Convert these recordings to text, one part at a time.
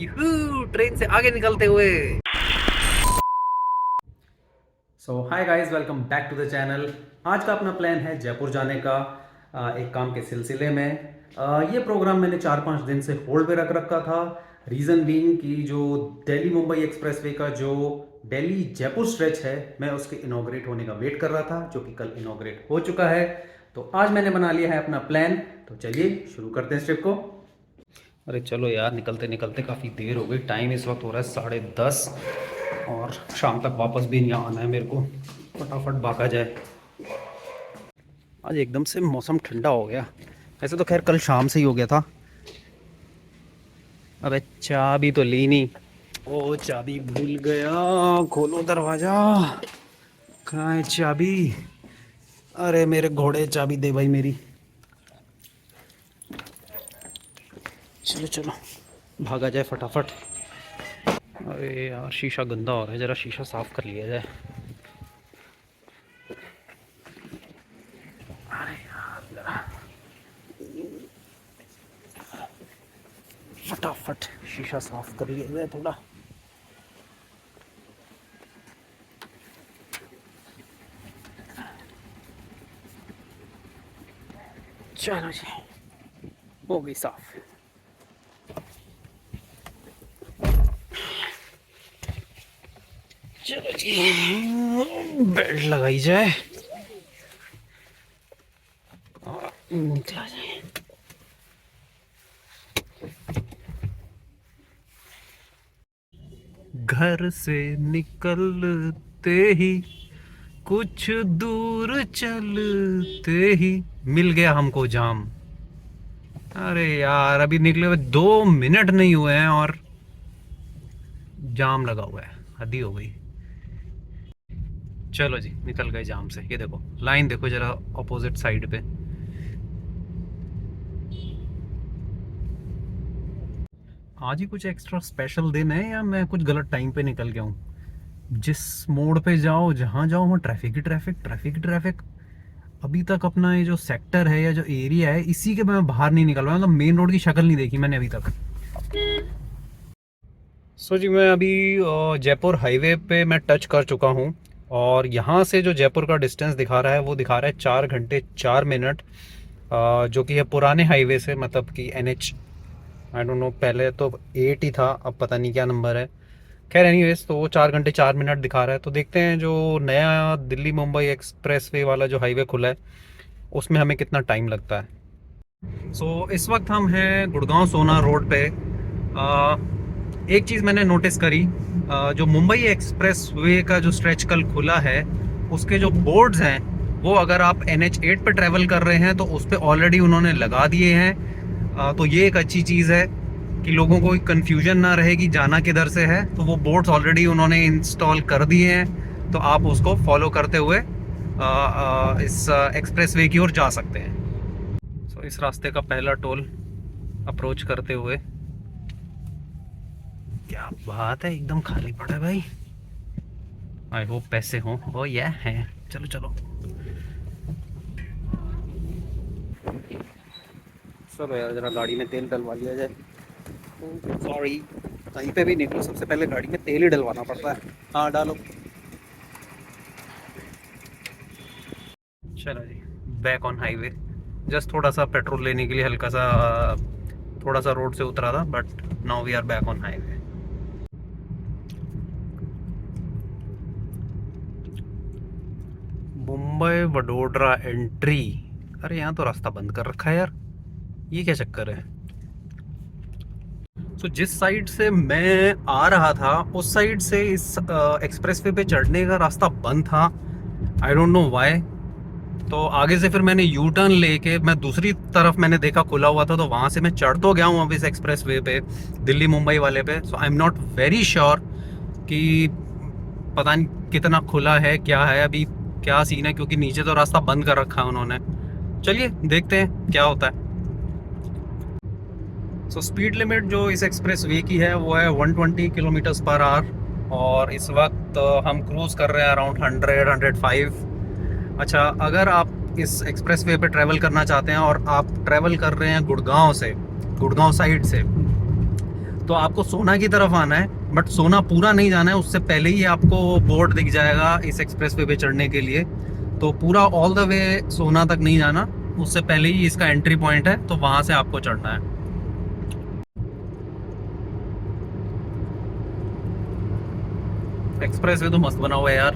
यूहू, train से आगे निकलते हुए। So hi guys, welcome back to the channel. आज का अपना प्लान है जयपुर जाने का, एक काम के सिलसिले में। ये प्रोग्राम मैंने 4-5 दिन से होल्ड पे रख रखा था। रीज़न बीइंग कि जो दिल्ली मुंबई एक्सप्रेसवे का जो दिल्ली जयपुर स्ट्रेच है, मैं उसके इनॉग्रेट होने का वेट कर रहा था, जो कि कल इनॉग्रेट हो चुका है। तो आज मैंने बना लिया है अपना प्लान। तो चलिए शुरू करते हैं इस ट्रिप को। अरे चलो यार, निकलते निकलते काफ़ी देर हो गई। टाइम इस वक्त हो रहा है 10:30 और शाम तक वापस भी नहीं आना है मेरे को। फटाफट भागा जाए। आज एकदम से मौसम ठंडा हो गया। ऐसे तो खैर कल शाम से ही हो गया था। अबे चाबी तो ली नहीं। ओ चाबी भूल गया। खोलो दरवाजा। कहाँ है चाबी? अरे मेरे घोड़े, चाबी दे भाई मेरी। चलो चलो भागा जाए फटाफट। अरे यार शीशा गंदा हो रहा है, ज़रा शीशा साफ कर लिया जाए। अरे यार जरा फटाफट शीशा साफ कर लिया जाए थोड़ा। चलो जी, हो गई साफ। चलो जी, बेल्ट लगाई जाए और निकला जाए। घर से निकलते ही, कुछ दूर चलते ही मिल गया हमको जाम। अरे यार अभी निकले हुए 2 मिनट नहीं हुए हैं और जाम लगा हुआ है। हद ही हो गई। चलो जी, निकल गए जाम से। ये देखो लाइन, देखो जरा अपोजिट साइड पे। आज ही कुछ एक्स्ट्रा स्पेशल दिन है या मैं कुछ गलत टाइम पे निकल गया हूँ? जिस मोड़ पे जाओ, जहाँ जाओ, वहाँ ट्रैफिक ही ट्रैफिक, ट्रैफिक ही ट्रैफिक। अभी तक अपना ये जो सेक्टर है या जो एरिया है, इसी के मैं बाहर नहीं निकल पाया। मतलब मेन रोड की शक्ल नहीं देखी मैंने अभी तक। सो जी, मैं अभी जयपुर हाईवे पे मैं टच कर चुका हूँ। और यहाँ से जो जयपुर का डिस्टेंस दिखा रहा है वो दिखा रहा है 4 घंटे 4 मिनट, जो कि है पुराने हाईवे से, मतलब कि NH, आई डोंट नो, पहले तो 8 ही था, अब पता नहीं क्या नंबर है। खैर एनीवेज, तो वो 4 घंटे 4 मिनट दिखा रहा है। तो देखते हैं जो नया दिल्ली मुंबई एक्सप्रेसवे वाला जो हाईवे खुला है उसमें हमें कितना टाइम लगता है। इस वक्त हम हैं गुड़गांव सोना रोड पे। एक चीज़ मैंने नोटिस करी, जो मुंबई एक्सप्रेस वे का जो स्ट्रेच कल खुला है, उसके जो बोर्ड्स हैं वो अगर आप NH8 पे ट्रैवल कर रहे हैं तो उस पर ऑलरेडी उन्होंने लगा दिए हैं। तो ये एक अच्छी चीज़ है कि लोगों को कन्फ्यूजन ना रहे कि जाना किधर से है। तो वो बोर्ड्स ऑलरेडी उन्होंने इंस्टॉल कर दिए हैं, तो आप उसको फॉलो करते हुए इस एक्सप्रेस वे की ओर जा सकते हैं। इस रास्ते का पहला टोल अप्रोच करते हुए। क्या बात है, एकदम खाली पड़ा है भाई। आई होप पैसे हों। ओ ये है। चलो चलो चलो यार, जरा गाड़ी में तेल डलवा लिया जाए। सॉरी, कहीं पे भी निकलो सबसे पहले गाड़ी में तेल ही डलवाना पड़ता है। हाँ डालो। चलो जी, बैक ऑन हाईवे। जस्ट थोड़ा सा पेट्रोल लेने के लिए हल्का सा थोड़ा सा रोड से उतरा था, but now we are back on highway. Mumbai Vadodara entry. अरे यहाँ तो रास्ता बंद कर रखा है यार, ये क्या चक्कर है? जिस साइड से मैं आ रहा था उस साइड से इस एक्सप्रेसवे पे चढ़ने का रास्ता बंद था। I don't know why. तो आगे से फिर मैंने यू टर्न लेके मैं दूसरी तरफ मैंने देखा खुला हुआ था, तो वहाँ से मैं चढ़ तो गया हूँ अब इस एक्सप्रेस वे पे, दिल्ली मुंबई वाले पे। So I am not very sure कि पता नहीं कितना खुला है, क्या है अभी, क्या सीन है, क्योंकि नीचे तो रास्ता बंद कर रखा है उन्होंने। चलिए देखते हैं क्या होता है। स्पीड लिमिट जो इस एक्सप्रेस वे की है वो है 120 किलोमीटर्स पर आवर। और इस वक्त हम क्रूज़ कर रहे हैं अराउंड 100-105। अच्छा, अगर आप इस एक्सप्रेस वे पे ट्रैवल करना चाहते हैं और आप ट्रैवल कर रहे हैं गुड़गांव से, गुड़गांव साइड से, तो आपको सोना की तरफ आना है, बट सोना पूरा नहीं जाना है, उससे पहले ही आपको बोर्ड दिख जाएगा इस एक्सप्रेसवे पे चढ़ने के लिए। तो पूरा ऑल द वे सोना तक नहीं जाना, उससे पहले ही इसका एंट्री पॉइंट है, तो वहां से आपको चढ़ना है। एक्सप्रेसवे तो मस्त बना हुआ है यार।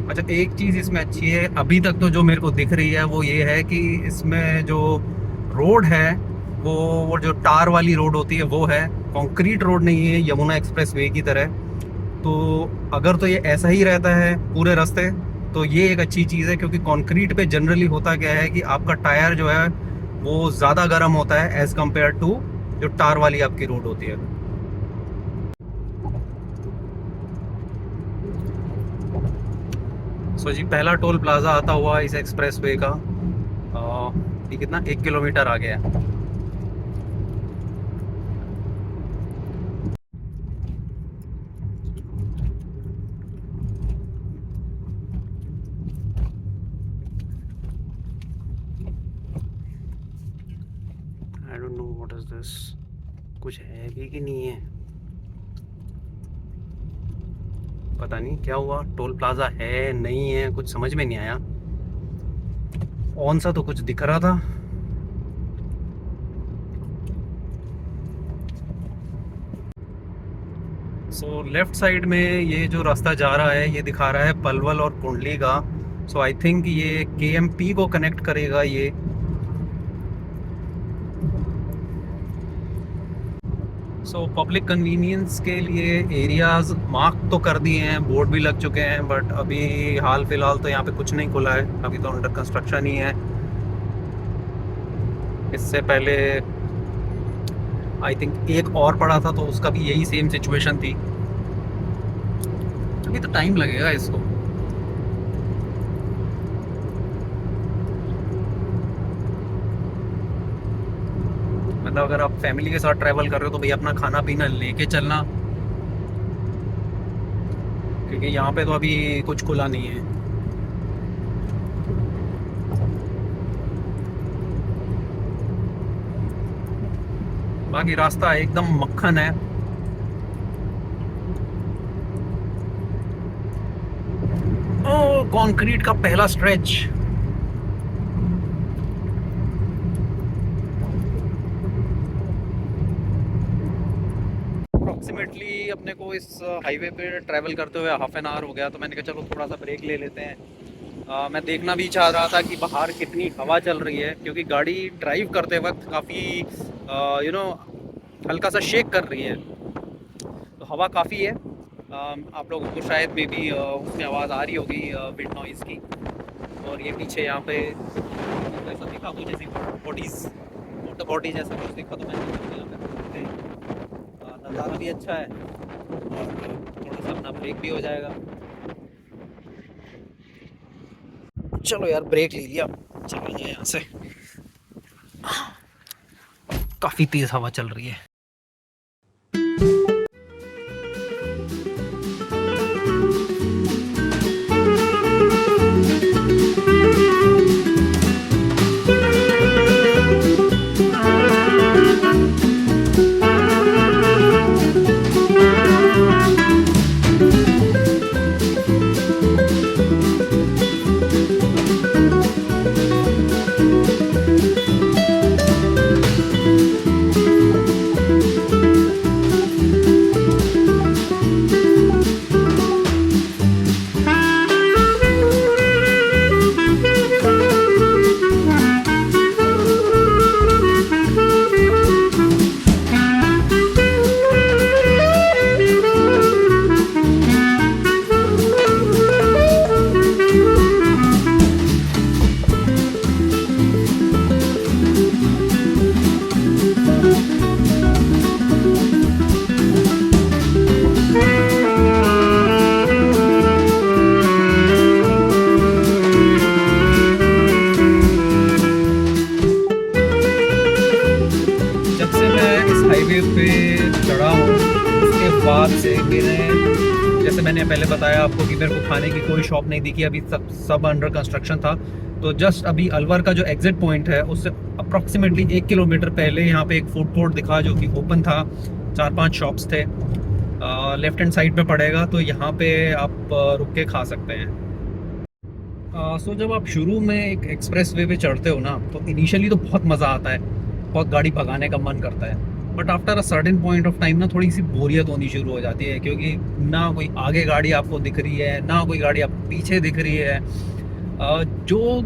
अच्छा, एक चीज़ इसमें अच्छी है अभी तक तो जो मेरे को दिख रही है वो ये है कि इसमें जो रोड है वो जो टार वाली रोड होती है वो है, कंक्रीट रोड नहीं है यमुना एक्सप्रेस वे की तरह। तो अगर तो ये ऐसा ही रहता है पूरे रास्ते तो ये एक अच्छी चीज़ है, क्योंकि कंक्रीट पे जनरली होता क्या है कि आपका टायर जो है वो ज़्यादा गर्म होता है एज़ कम्पेयर टू जो टार वाली आपकी रोड होती है। सो जी, पहला टोल प्लाजा आता हुआ इस एक्सप्रेस वे का ये कितना 1 किलोमीटर आ गया है। I don't know what is this, कुछ है भी कि नहीं है, पता नहीं क्या हुआ। टोल प्लाजा है नहीं है कुछ समझ में नहीं आया। ऑन सा तो कुछ दिख रहा था। सो लेफ्ट साइड में ये जो रास्ता जा रहा है ये दिखा रहा है पलवल और कुंडली का। सो आई थिंक ये केएमपी को कनेक्ट करेगा ये। सो पब्लिक कन्वीनियंस के लिए एरियाज मार्क तो कर दिए हैं, बोर्ड भी लग चुके हैं, बट अभी हाल फिलहाल तो यहाँ पे कुछ नहीं खुला है, अभी तो अंडर कंस्ट्रक्शन ही है। इससे पहले आई थिंक एक और पड़ा था तो उसका भी यही सेम सिचुएशन थी। अभी तो टाइम लगेगा इसको। मतलब अगर आप फैमिली के साथ ट्रैवल कर रहे हो तो भैया अपना खाना पीना लेके चलना, क्योंकि यहाँ पे तो अभी कुछ खुला नहीं है। बाकी रास्ता एकदम मक्खन है। ओ, कंक्रीट का पहला स्ट्रेच। अप्रोक्सीमेटली अपने को इस हाईवे पे ट्रैवल करते हुए हाफ एन आवर हो गया, तो मैंने कहा चलो थोड़ा सा ब्रेक ले लेते हैं। मैं देखना भी चाह रहा था कि बाहर कितनी हवा चल रही है, क्योंकि गाड़ी ड्राइव करते वक्त काफ़ी हल्का सा शेक कर रही है, तो हवा काफ़ी है। आप लोगों को शायद में भी उसमें आवाज़ आ रही होगी विंड नॉइज़ की। और ये पीछे यहाँ पे ऐसा दिखा कुछ ऐसी बॉडीज़, मोटर बॉडी जैसा कुछ दिखा, तो मैंने यहाँ पे नज़ारा भी अच्छा है और थोड़ा सा अपना ब्रेक भी हो जाएगा। चलो यार ब्रेक ले लिया, चलो यहाँ से। काफ़ी तेज़ हवा चल रही है। बाद से जैसे मैंने पहले बताया आपको कि मेरे को खाने की कोई शॉप नहीं दिखी, अभी सब अंडर कंस्ट्रक्शन था। तो जस्ट अभी अलवर का जो एग्जिट पॉइंट है उससे अप्रॉक्सीमेटली 1 किलोमीटर पहले यहाँ पे एक फूड कोर्ट दिखा जो कि ओपन था। चार पांच शॉप्स थे। लेफ्ट हैंड साइड पे पड़ेगा, तो यहाँ पे आप रुक के खा सकते हैं। सो जब आप शुरू में एक एक्सप्रेस वे पे चढ़ते हो ना, तो इनिशियली तो बहुत मज़ा आता है, बहुत गाड़ी भगाने का मन करता है। But after a certain point of time ना थोड़ी सी बोरियत होनी शुरू हो जाती है, क्योंकि ना कोई आगे गाड़ी आपको दिख रही है, ना कोई गाड़ी आपको पीछे दिख रही है। जो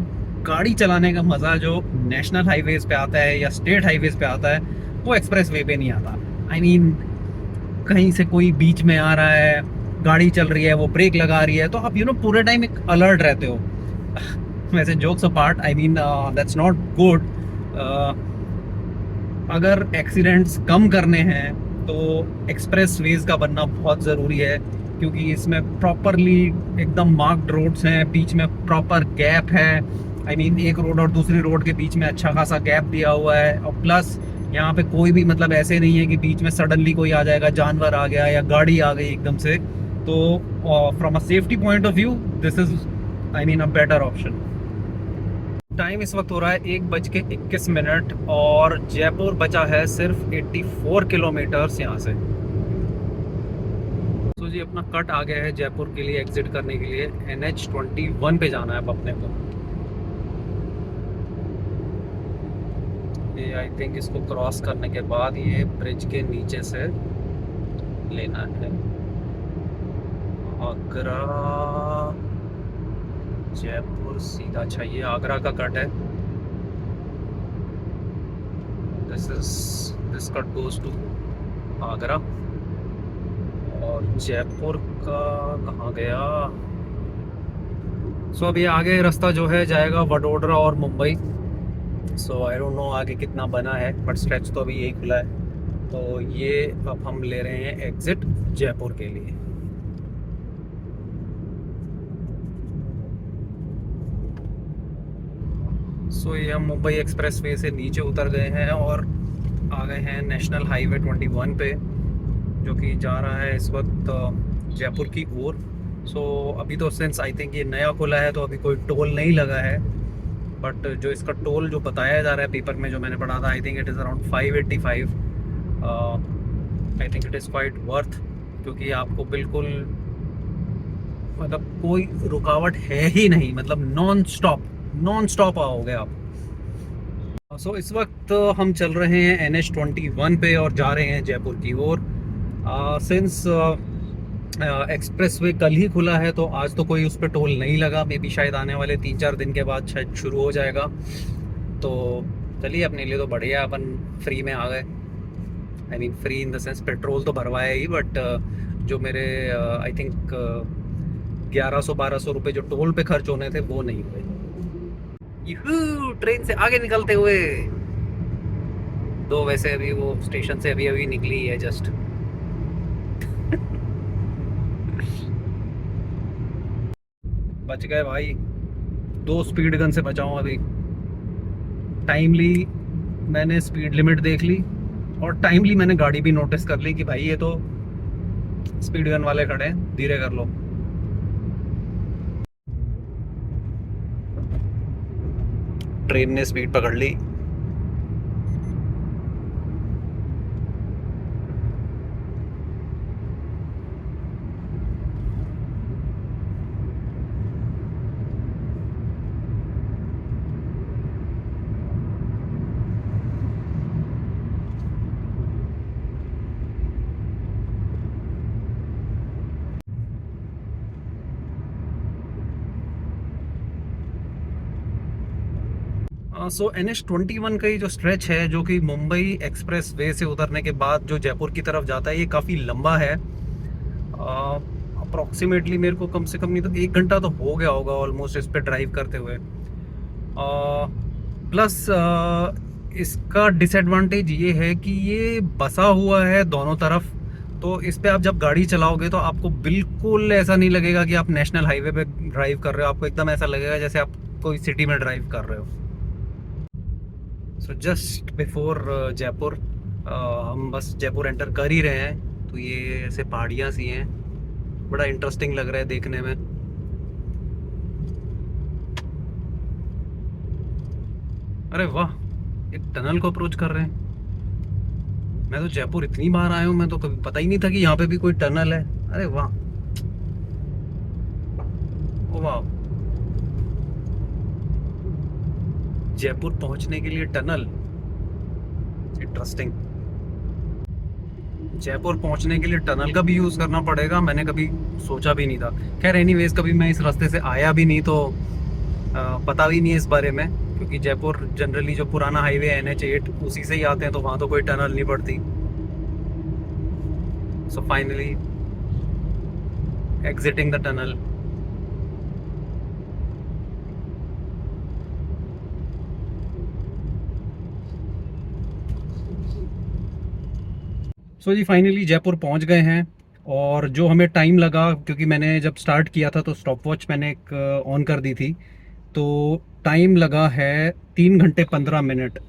गाड़ी चलाने का मज़ा जो नेशनल हाईवेज पे आता है या स्टेट हाईवेज पे आता है, वो एक्सप्रेस वे पे नहीं आता। आई मीन कहीं से कोई बीच में आ रहा है, गाड़ी चल रही है, वो ब्रेक लगा रही है, तो आप पूरे टाइम एक अलर्ट रहते हो। वैसे jokes apart, I mean that's not good. अगर एक्सीडेंट्स कम करने हैं तो एक्सप्रेस वेज का बनना बहुत ज़रूरी है, क्योंकि इसमें प्रॉपरली एकदम मार्क्ड रोड्स हैं, बीच में प्रॉपर गैप है। आई मीन एक रोड और दूसरी रोड के बीच में अच्छा खासा गैप दिया हुआ है, और प्लस यहाँ पे कोई भी मतलब ऐसे नहीं है कि बीच में सडनली कोई आ जाएगा, जानवर आ गया या गाड़ी आ गई एकदम से। तो from a safety point of view this is I mean a better option. Time इस वक्त हो रहा है 1:21 और जयपुर बचा है सिर्फ 84 किलोमीटर्स यहाँ से। तो जी अपना कट आ गया है जयपुर के लिए एग्जिट करने के लिए। NH21 पे जाना है अब अपने को। ये आई थिंक इसको क्रॉस करने के बाद ये ब्रिज के नीचे से लेना है। आगरा जयपुर सीधा, अच्छा ये आगरा का कट है। This cut goes to Agra. और जयपुर का कहाँ गया? सो अभी आगे रास्ता जो है जाएगा वडोदरा और मुंबई। सो आई डोंट नो आगे कितना बना है, बट स्ट्रेच तो अभी यही खुला है। तो ये अब हम ले रहे हैं एग्जिट जयपुर के लिए। सो ये हम मुंबई एक्सप्रेस वे से नीचे उतर गए हैं और आ गए हैं नेशनल हाईवे 21 पे, जो कि जा रहा है इस वक्त जयपुर की ओर। सो अभी तो सिंस आई थिंक ये नया खुला है तो अभी कोई टोल नहीं लगा है, बट जो इसका टोल जो बताया जा रहा है पेपर में जो मैंने पढ़ा था, I think it is around 585। I think it is quite worth, क्योंकि आपको बिल्कुल मतलब कोई रुकावट है ही नहीं, मतलब नॉन स्टॉप आओगे आप। सो इस वक्त हम चल रहे हैं NH21 पे और जा रहे हैं जयपुर की ओर। सिंस एक्सप्रेस वे कल ही खुला है तो आज तो कोई उस पर टोल नहीं लगा, मे बी शायद आने वाले 3-4 दिन के बाद शायद शुरू हो जाएगा। तो चलिए, अपने लिए तो बढ़िया, अपन फ्री में आ गए। I mean free in the sense petrol तो भरवाया ही, बट जो मेरे आई थिंक 1100-1200 रुपये जो टोल पे खर्च होने थे वो नहीं हुए। यूहू, ट्रेन से आगे निकलते हुए दो, वैसे अभी वो स्टेशन से अभी अभी निकली है जस्ट। बच गए भाई, 2 स्पीड गन से बचाऊं अभी। टाइमली मैंने स्पीड लिमिट देख ली और टाइमली मैंने गाड़ी भी नोटिस कर ली कि भाई ये तो स्पीड गन वाले खड़े हैं, धीरे कर लो। ट्रेन ने स्पीड पकड़ ली। सो NH21 का ही जो स्ट्रेच है, जो कि मुंबई एक्सप्रेस वे से उतरने के बाद जो जयपुर की तरफ जाता है, ये काफ़ी लंबा है। अप्रॉक्सीमेटली मेरे को कम से कम नहीं तो 1 घंटा तो हो गया होगा ऑलमोस्ट इस पे ड्राइव करते हुए। प्लस इसका डिसएडवांटेज ये है कि ये बसा हुआ है दोनों तरफ, तो इस पे आप जब गाड़ी चलाओगे तो आपको बिल्कुल ऐसा नहीं लगेगा कि आप नेशनल हाईवे पे ड्राइव कर रहे हो। आपको एकदम ऐसा लगेगा जैसे आप कोई सिटी में ड्राइव कर रहे हो। सो जस्ट बिफोर जयपुर, हम बस जयपुर एंटर कर ही रहे हैं, तो ये ऐसे पहाड़ियाँ सी हैं, बड़ा इंटरेस्टिंग लग रहा है देखने में। अरे वाह, एक टनल को अप्रोच कर रहे हैं। मैं तो जयपुर इतनी बार आया हूँ, मैं तो कभी पता ही नहीं था कि यहाँ पे भी कोई टनल है। अरे वाह, ओ वाह, जयपुर पहुंचने के लिए टनल, इंटरेस्टिंग। जयपुर पहुंचने के लिए टनल का भी यूज करना पड़ेगा, मैंने कभी सोचा भी नहीं था। खैर एनीवेज, कभी मैं इस रास्ते से आया भी नहीं, तो पता भी नहीं है इस बारे में, क्योंकि जयपुर जनरली जो पुराना हाईवे है NH8 उसी से ही आते हैं, तो वहाँ तो कोई टनल नहीं पड़ती। So finally exiting the tunnel. So जी फाइनली जयपुर पहुंच गए हैं। और जो हमें टाइम लगा, क्योंकि मैंने जब स्टार्ट किया था तो स्टॉप वॉच मैंने एक ऑन कर दी थी, तो टाइम लगा है 3 घंटे 15 मिनट।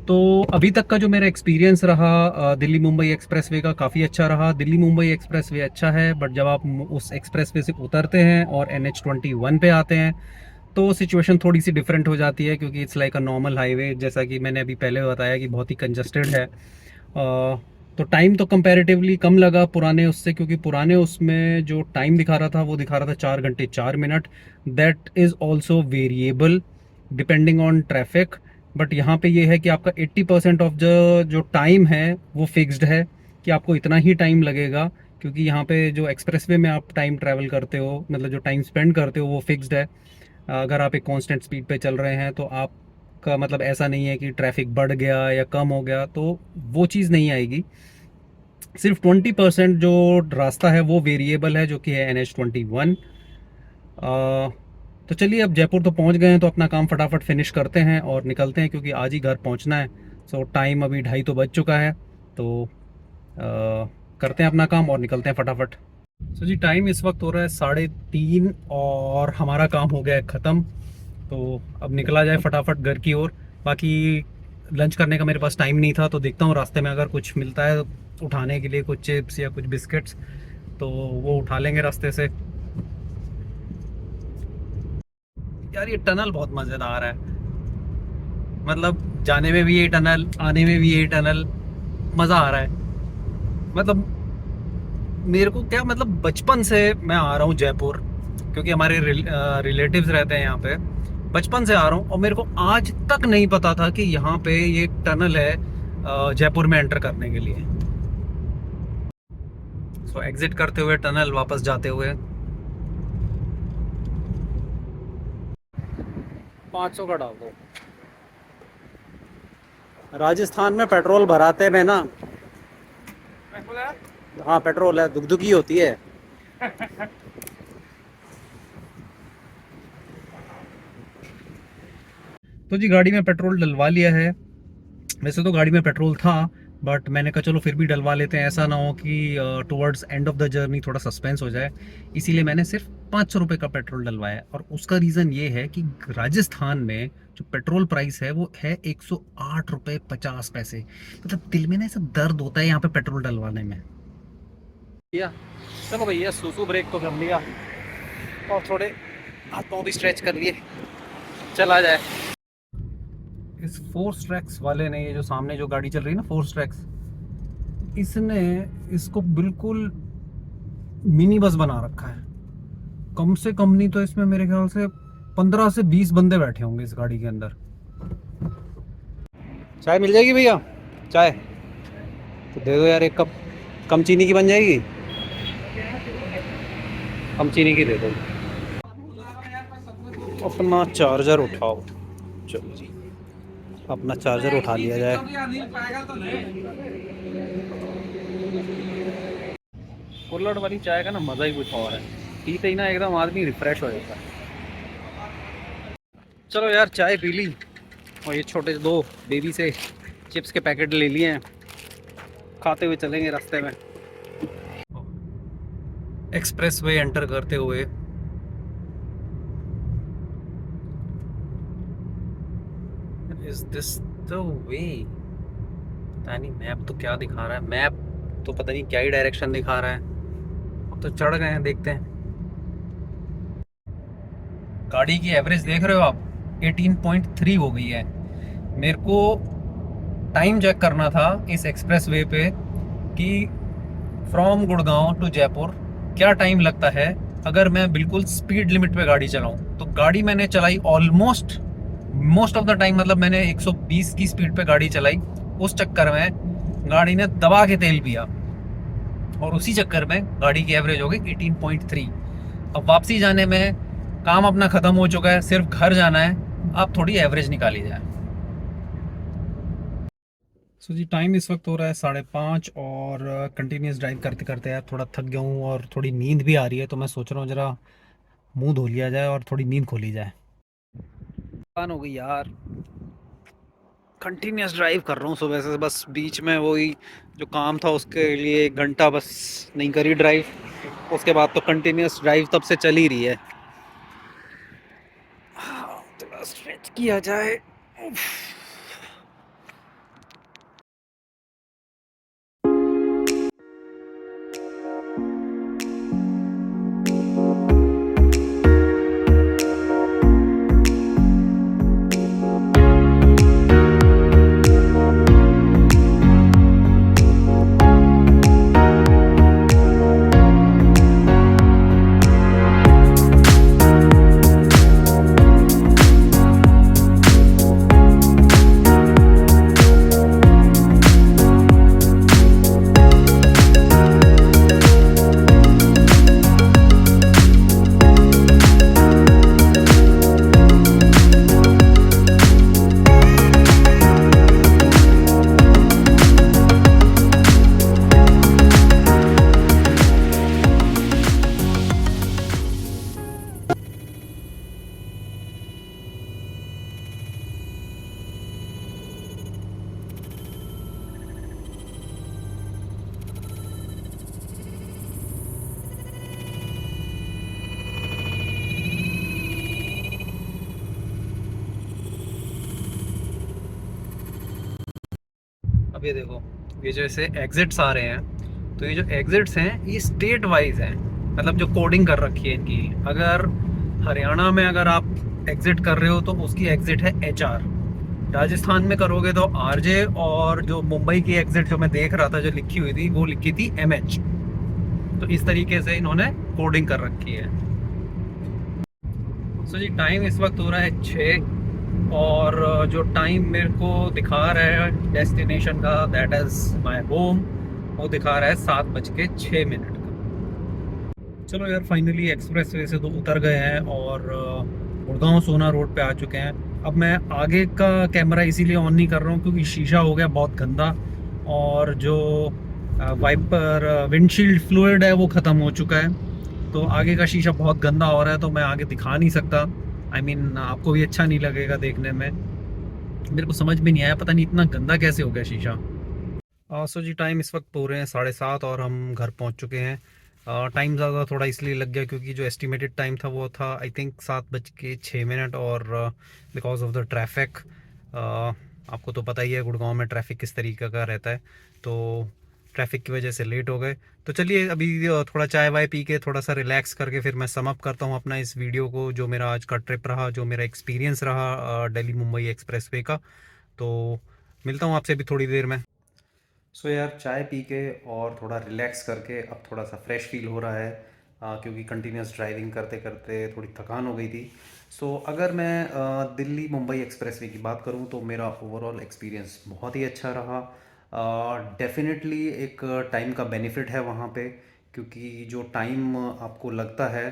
तो अभी तक का जो मेरा एक्सपीरियंस रहा दिल्ली मुंबई एक्सप्रेसवे का, काफ़ी अच्छा रहा। दिल्ली मुंबई एक्सप्रेसवे अच्छा है, बट जब आप उस एक्सप्रेसवे से उतरते हैं और NH21 पे आते हैं तो सिचुएशन थोड़ी सी डिफरेंट हो जाती है, क्योंकि it's like a normal highway, जैसा कि मैंने अभी पहले बताया कि बहुत ही कंजस्टेड है। तो टाइम तो कंपैरेटिवली कम लगा पुराने उससे, क्योंकि पुराने उसमें जो टाइम दिखा रहा था वो दिखा रहा था 4 घंटे 4 minute. That is also variable depending on traffic. But यहाँ पे ये है कि आपका 80% ऑफ जो टाइम है वो फिक्स्ड है, कि आपको इतना ही टाइम लगेगा, क्योंकि यहाँ पे जो एक्सप्रेसवे में आप टाइम ट्रैवल करते हो, मतलब जो टाइम स्पेंड करते हो वो फिक्स्ड है। अगर आप एक कांस्टेंट स्पीड पे चल रहे हैं तो आपका मतलब ऐसा नहीं है कि ट्रैफिक बढ़ गया या कम हो गया, तो वो चीज़ नहीं आएगी। सिर्फ 20% जो रास्ता है वो वेरिएबल है, जो कि है NH21। तो चलिए, अब जयपुर तो पहुंच गए हैं, तो अपना काम फटाफट फिनिश करते हैं और निकलते हैं, क्योंकि आज ही घर पहुंचना है। सो टाइम अभी 2:30 तो बज चुका है, तो करते हैं अपना काम और निकलते हैं फटाफट। सो जी टाइम इस वक्त हो रहा है 3:30 और हमारा काम हो गया है ख़त्म। तो अब निकला जाए फटाफट घर की ओर। बाकी लंच करने का मेरे पास टाइम नहीं था, तो देखता हूँ रास्ते में अगर कुछ मिलता है उठाने के लिए, कुछ चिप्स या कुछ बिस्किट्स, तो वो उठा लेंगे रास्ते से। यार ये टनल बहुत मज़ेदार है, मतलब जाने में भी यही टनल, आने में भी यही टनल, मज़ा आ रहा है। मतलब मेरे को क्या, मतलब बचपन से मैं आ रहा हूँ जयपुर, क्योंकि हमारे रिलेटिव्स रहते हैं यहाँ पे। बचपन से आ रहा हूँ और मेरे को आज तक नहीं पता था कि यहाँ पे ये टनल है जयपुर में एंटर करने के लिए। सो एग्जिट करते हुए टनल, वापस जाते हुए 500 का डाल दो। राजस्थान में पेट्रोल भराते में ना, हाँ पेट्रोल है, दुगदुगी होती है। तो जी गाड़ी में पेट्रोल डलवा लिया है। वैसे तो गाड़ी में पेट्रोल था, बट मैंने कहा चलो फिर भी डलवा लेते हैं, ऐसा ना हो कि towards end of the journey थोड़ा सस्पेंस हो जाए। इसीलिए मैंने सिर्फ 500 रुपये का पेट्रोल डलवाया, और उसका रीज़न ये है कि राजस्थान में जो पेट्रोल प्राइस है वो है 108 रुपये 50 पैसे। मतलब दिल में ना ऐसा दर्द होता है यहाँ पे पेट्रोल डलवाने में। भैया, चलो भैया, सूसू ब्रेक तो कर लिया और थोड़े हाथ पाँव भी स्ट्रेच कर लिए, चला जाए। इस फोर्स ट्रैक्स वाले ने, ये जो सामने जो गाड़ी चल रही है ना फोर्स ट्रैक्स, इसने इसको बिल्कुल मिनी बस बना रखा है। कम से कम नहीं तो इसमें मेरे ख्याल से 15 से 20 बंदे बैठे होंगे इस गाड़ी के अंदर। चाय मिल जाएगी भैया? चाय तो दे दो यार, एक कप। कम चीनी की बन जाएगी? कम चीनी की दे दो। अपना चार्जर उठाओ। चलो जी, अपना चार्जर उठा लिया जाए। कुल्हड़ वाली चाय का ना मज़ा ही कुछ और है, पीते ही ना एकदम आदमी रिफ्रेश हो जाता है। चलो यार, चाय पी ली और ये छोटे 2 बेबी से चिप्स के पैकेट ले लिए हैं, खाते हुए चलेंगे रास्ते में। एक्सप्रेस वे एंटर करते हुए इज दिस द वे? पता नहीं, मैप तो क्या दिखा रहा है, मैप तो पता नहीं क्या ही डायरेक्शन दिखा रहा है। अब तो चढ़ गए हैं, देखते हैं। गाड़ी की एवरेज देख रहे हो आप, 18.3 हो गई है। मेरे को टाइम चेक करना था इस एक्सप्रेस वे पे कि फ्रॉम गुड़गांव टू जयपुर क्या टाइम लगता है अगर मैं बिल्कुल स्पीड लिमिट पे गाड़ी चलाऊं। तो गाड़ी मैंने चलाई almost most of the time, मतलब मैंने 120 की स्पीड पे गाड़ी चलाई। उस चक्कर में गाड़ी ने दबा के तेल पिया और उसी चक्कर में गाड़ी की एवरेज हो गई 18.3। अब वापसी जाने में काम अपना खत्म हो चुका है, सिर्फ घर जाना है। अब थोड़ी एवरेज निकाली जाए। सो जी टाइम इस वक्त हो रहा है 5:30 और कंटिन्यूस ड्राइव करते करते यार थोड़ा थक गया हूँ और थोड़ी नींद भी आ रही है। तो मैं सोच रहा हूँ जरा मुंह धो लिया जाए और थोड़ी नींद खो ली जाए। थकान हो गई यार, कंटिन्यूस ड्राइव कर रहा हूँ सुबह से। बस बीच में वही जो काम था उसके लिए 1 घंटा बस नहीं करी ड्राइव। उसके बाद तो कंटिन्यूस ड्राइव तब से चल ही रही है। थोड़ा स्ट्रेच किया जाए। अब ये देखो, ये जो ऐसे एग्जिट्स आ रहे हैं, तो ये जो एग्जिट्स हैं ये स्टेट वाइज हैं। मतलब जो कोडिंग कर रखी है इनकी। अगर हरियाणा में अगर आप एग्जिट कर रहे हो तो उसकी एग्जिट है HR। राजस्थान में करोगे तो RJ। और जो मुंबई की एग्जिट जो मैं देख रहा था जो लिखी हुई थी वो लिखी थी MH। तो इस तरीके से इन्होंने कोडिंग कर रखी है। सो जी टाइम इस वक्त हो रहा है 6 और जो टाइम मेरे को दिखा रहा है डेस्टिनेशन का, दैट इज़ माय होम, वो दिखा रहा है 7:06 का। चलो यार फाइनली एक्सप्रेस वे से तो उतर गए हैं और गुड़गांव सोना रोड पे आ चुके हैं। अब मैं आगे का कैमरा इसीलिए ऑन नहीं कर रहा हूँ क्योंकि शीशा हो गया बहुत गंदा और जो वाइपर विंडशील्ड फ्लूइड है वो ख़त्म हो चुका है। तो आगे का शीशा बहुत गंदा हो रहा है तो मैं आगे दिखा नहीं सकता। आई मीन आपको भी अच्छा नहीं लगेगा देखने में। मेरे को समझ में नहीं आया पता नहीं इतना गंदा कैसे हो गया शीशा। सो जी टाइम इस वक्त हो रहे हैं 7:30 और हम घर पहुंच चुके हैं। टाइम ज़्यादा थोड़ा इसलिए लग गया क्योंकि जो एस्टिमेटेड टाइम था वो था आई थिंक 7:06 और बिकॉज ऑफ द ट्रैफिक। आपको तो पता ही है गुड़गांव में ट्रैफिक किस तरीके का रहता है। तो ट्रैफिक की वजह से लेट हो गए। तो चलिए अभी थोड़ा चाय वाय पी के थोड़ा सा रिलैक्स करके फिर मैं सम अप करता हूँ अपना इस वीडियो को, जो मेरा आज का ट्रिप रहा, जो मेरा एक्सपीरियंस रहा दिल्ली मुंबई एक्सप्रेसवे का। तो मिलता हूँ आपसे अभी थोड़ी देर में। सो यार चाय पी के और थोड़ा रिलैक्स करके अब थोड़ा सा फ्रेश फील हो रहा है। क्योंकि कंटिन्यूस ड्राइविंग करते करते थोड़ी थकान हो गई थी। सो अगर मैं दिल्ली मुंबई एक्सप्रेसवे की बात करूं तो मेरा ओवरऑल एक्सपीरियंस बहुत ही अच्छा रहा। डेफिनेटली एक टाइम का बेनिफिट है वहाँ पे, क्योंकि जो टाइम आपको लगता है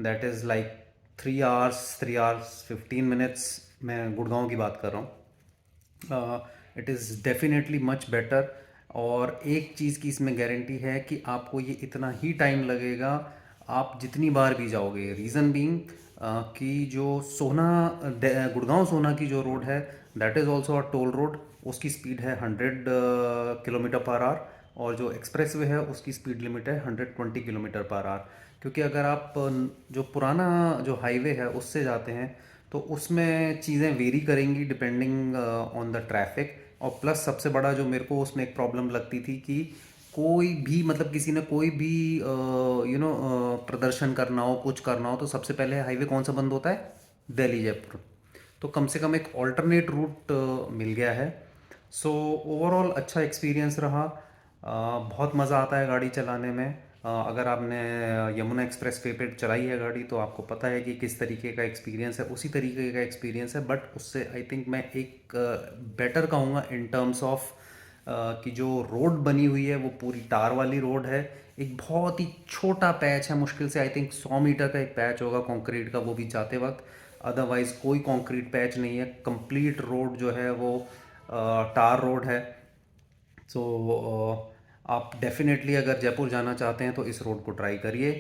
that is like 3 hours 15 minutes। मैं गुड़गांव की बात कर रहा हूँ। It is definitely much better. और एक चीज़ की इसमें गारंटी है कि आपको ये इतना ही टाइम लगेगा आप जितनी बार भी जाओगे। रीज़न बीइंग कि जो सोना गुड़गांव सोना की जो रोड है that is also a toll road. उसकी स्पीड है 100 किलोमीटर पर आवर और जो एक्सप्रेस वे है उसकी स्पीड लिमिट है 120 किलोमीटर पर आवर। क्योंकि अगर आप जो पुराना जो हाईवे है उससे जाते हैं तो उसमें चीज़ें वेरी करेंगी डिपेंडिंग ऑन द ट्रैफिक। और प्लस सबसे बड़ा जो मेरे को उसमें एक प्रॉब्लम लगती थी कि कोई भी मतलब किसी ने कोई भी प्रदर्शन करना हो कुछ करना हो तो सबसे पहले हाईवे कौन सा बंद होता है? दिल्ली जयपुर। तो कम से कम एक ऑल्टरनेट रूट मिल गया है। सो ओवरऑल अच्छा एक्सपीरियंस रहा। बहुत मज़ा आता है गाड़ी चलाने में। अगर आपने यमुना एक्सप्रेस वे पे चलाई है गाड़ी तो आपको पता है कि किस तरीके का एक्सपीरियंस है, उसी तरीके का एक्सपीरियंस है, बट उससे आई थिंक मैं एक बेटर कहूँगा इन टर्म्स ऑफ कि जो रोड बनी हुई है वो पूरी टार वाली रोड है। एक बहुत ही छोटा पैच है, मुश्किल से आई थिंक 100 मीटर का एक पैच होगा कंक्रीट का, वो भी जाते वक्त। अदरवाइज़ कोई कंक्रीट पैच नहीं है, कंप्लीट रोड जो है वो टार रोड है। सो आप डेफिनेटली अगर जयपुर जाना चाहते हैं तो इस रोड को ट्राई करिए,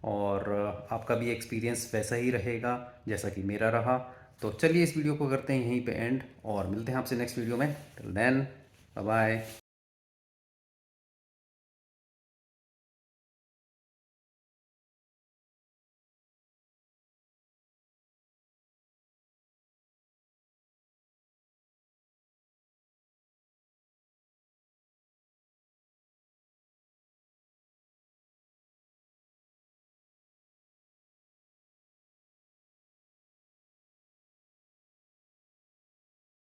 और आपका भी एक्सपीरियंस वैसा ही रहेगा जैसा कि मेरा रहा। तो चलिए इस वीडियो को करते हैं यहीं पे एंड, और मिलते हैं आपसे नेक्स्ट वीडियो में। Till then, bye bye.